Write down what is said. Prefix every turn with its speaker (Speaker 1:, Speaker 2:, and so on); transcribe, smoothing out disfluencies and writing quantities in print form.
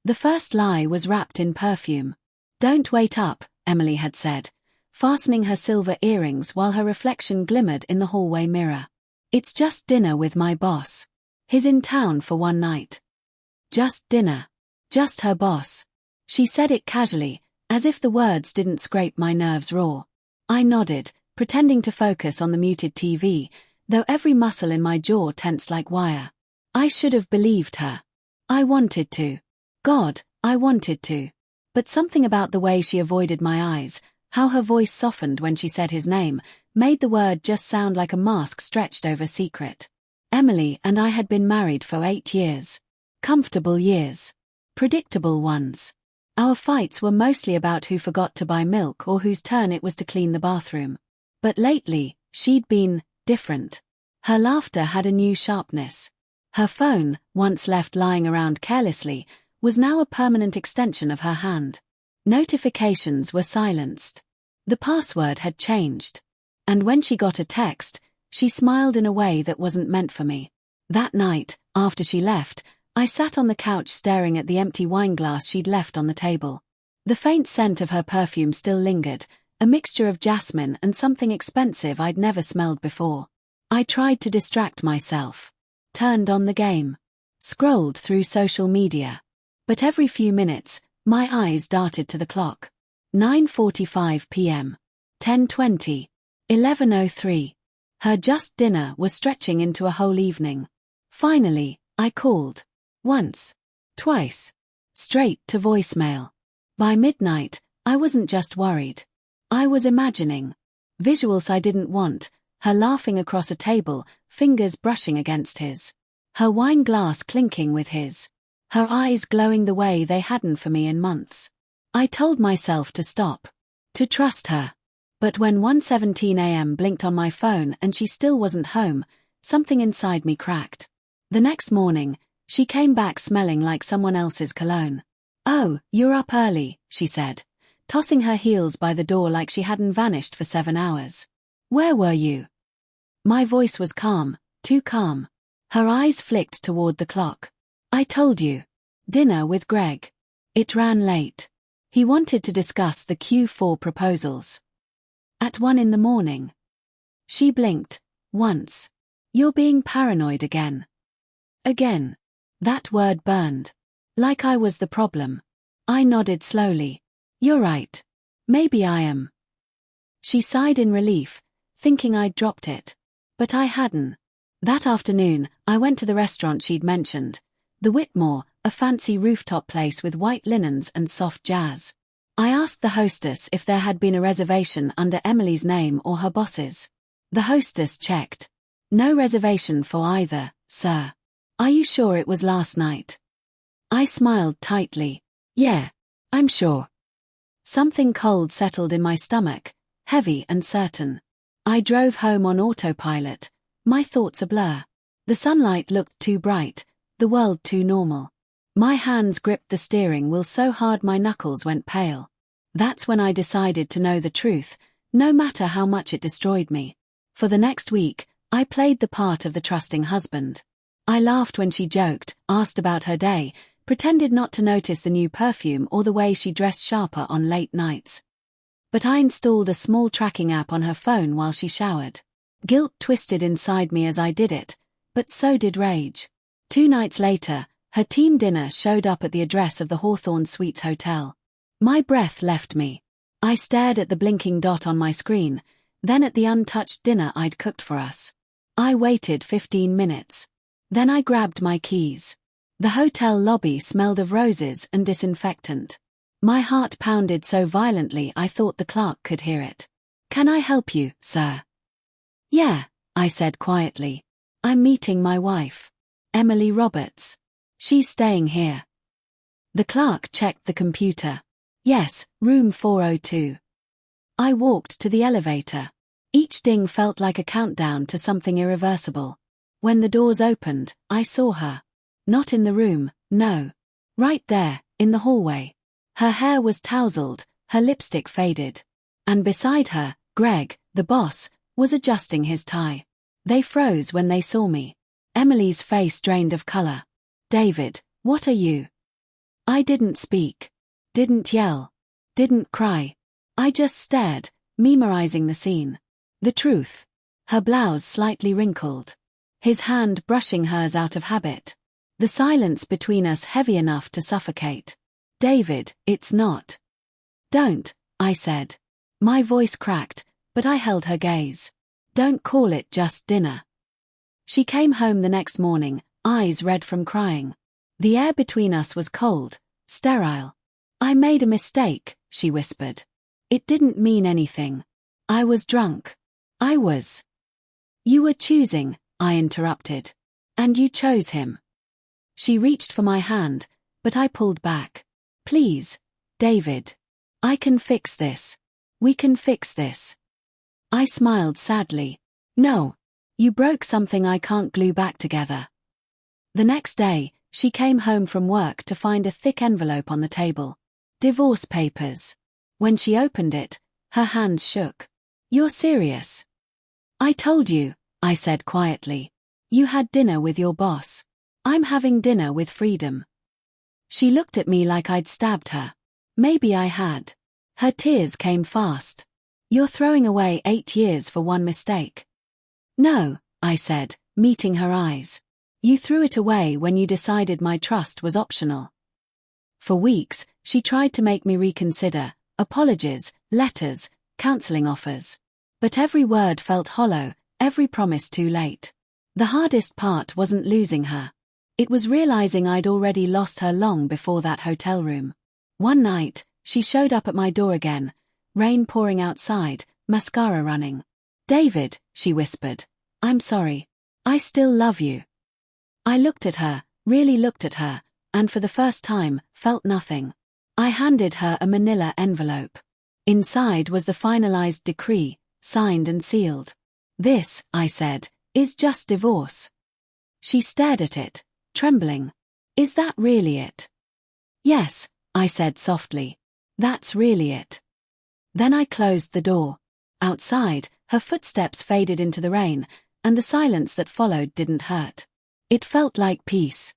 Speaker 1: The first lie was wrapped in perfume. "Don't wait up," Emily had said, fastening her silver earrings while her reflection glimmered in the hallway mirror. "It's just dinner with my boss. He's in town for one night." Just dinner. Just her boss. She said it casually, as if the words didn't scrape my nerves raw. I nodded, pretending to focus on the muted TV, though every muscle in my jaw tensed like wire. I should have believed her. I wanted to. God, I wanted to. But something about the way she avoided my eyes, how her voice softened when she said his name, made the word just sound like a mask stretched over secret. Emily and I had been married for 8 years. Comfortable years. Predictable ones. Our fights were mostly about who forgot to buy milk or whose turn it was to clean the bathroom. But lately, she'd been different. Her laughter had a new sharpness. Her phone, once left lying around carelessly, was now a permanent extension of her hand. Notifications were silenced. The password had changed. And when she got a text, she smiled in a way that wasn't meant for me. That night, after she left, I sat on the couch staring at the empty wine glass she'd left on the table. The faint scent of her perfume still lingered, a mixture of jasmine and something expensive I'd never smelled before. I tried to distract myself. Turned on the game. Scrolled through social media. But every few minutes, my eyes darted to the clock. 9:45 p.m. 10:20. 11:03. Her just dinner was stretching into a whole evening. Finally, I called. Once. Twice. Straight to voicemail. By midnight, I wasn't just worried. I was imagining. Visuals I didn't want, her laughing across a table, fingers brushing against his. Her wine glass clinking with his. Her eyes glowing the way they hadn't for me in months. I told myself to stop. To trust her. But when 1:17 a.m. blinked on my phone and she still wasn't home, something inside me cracked. The next morning, she came back smelling like someone else's cologne. "Oh, you're up early," she said, tossing her heels by the door like she hadn't vanished for 7 hours. "Where were you?" My voice was calm, too calm. Her eyes flicked toward the clock. "I told you. Dinner with Greg. It ran late. He wanted to discuss the Q4 proposals. At 1 in the morning. She blinked. Once. "You're being paranoid again." Again. That word burned. Like I was the problem. I nodded slowly. "You're right. Maybe I am." She sighed in relief, thinking I'd dropped it. But I hadn't. That afternoon, I went to the restaurant she'd mentioned. The Whitmore, a fancy rooftop place with white linens and soft jazz. I asked the hostess if there had been a reservation under Emily's name or her boss's. The hostess checked. "No reservation for either, sir." "Are you sure it was last night?" I smiled tightly. "Yeah, I'm sure." Something cold settled in my stomach, heavy and certain. I drove home on autopilot, my thoughts a blur. The sunlight looked too bright, the world too normal. My hands gripped the steering wheel so hard my knuckles went pale. That's when I decided to know the truth, no matter how much it destroyed me. For the next week, I played the part of the trusting husband. I laughed when she joked, asked about her day, pretended not to notice the new perfume or the way she dressed sharper on late nights. But I installed a small tracking app on her phone while she showered. Guilt twisted inside me as I did it, but so did rage. 2 nights later, her team dinner showed up at the address of the Hawthorne Suites Hotel. My breath left me. I stared at the blinking dot on my screen, then at the untouched dinner I'd cooked for us. I waited 15 minutes. Then I grabbed my keys. The hotel lobby smelled of roses and disinfectant. My heart pounded so violently I thought the clerk could hear it. "Can I help you, sir?" "Yeah," I said quietly. "I'm meeting my wife. Emily Roberts. She's staying here." The clerk checked the computer. "Yes, room 402. I walked to the elevator. Each ding felt like a countdown to something irreversible. When the doors opened, I saw her. Not in the room, no. Right there, in the hallway. Her hair was tousled, her lipstick faded. And beside her, Greg, the boss, was adjusting his tie. They froze when they saw me. Emily's face drained of color. "David, what are you?" I didn't speak. Didn't yell. Didn't cry. I just stared, memorizing the scene. The truth. Her blouse slightly wrinkled. His hand brushing hers out of habit. The silence between us heavy enough to suffocate. David, it's not. Don't, I said. My voice cracked, but I held her gaze. Don't call it just dinner. She came home the next morning, eyes red from crying. The air between us was cold, sterile. I made a mistake, she whispered. It didn't mean anything. I was drunk. I was. You were choosing, I interrupted. And you chose him. She reached for my hand, but I pulled back. Please, David. I can fix this. We can fix this. I smiled sadly. No. You broke something I can't glue back together. The next day, she came home from work to find a thick envelope on the table. Divorce papers. When she opened it, her hands shook. You're serious? I told you, I said quietly. You had dinner with your boss. I'm having dinner with freedom. She looked at me like I'd stabbed her. Maybe I had. Her tears came fast. You're throwing away 8 years for one mistake. No, I said, meeting her eyes. You threw it away when you decided my trust was optional. For weeks, she tried to make me reconsider, apologies, letters, counseling offers. But every word felt hollow, every promise too late. The hardest part wasn't losing her. It was realizing I'd already lost her long before that hotel room. One night, she showed up at my door again, rain pouring outside, mascara running. David, she whispered, I'm sorry. I still love you. I looked at her, really looked at her, and for the first time, felt nothing. I handed her a manila envelope. Inside was the finalized decree, signed and sealed. This, I said, is just divorce. She stared at it, trembling. Is that really it? Yes, I said softly. That's really it. Then I closed the door. Outside, her footsteps faded into the rain, and the silence that followed didn't hurt. It felt like peace.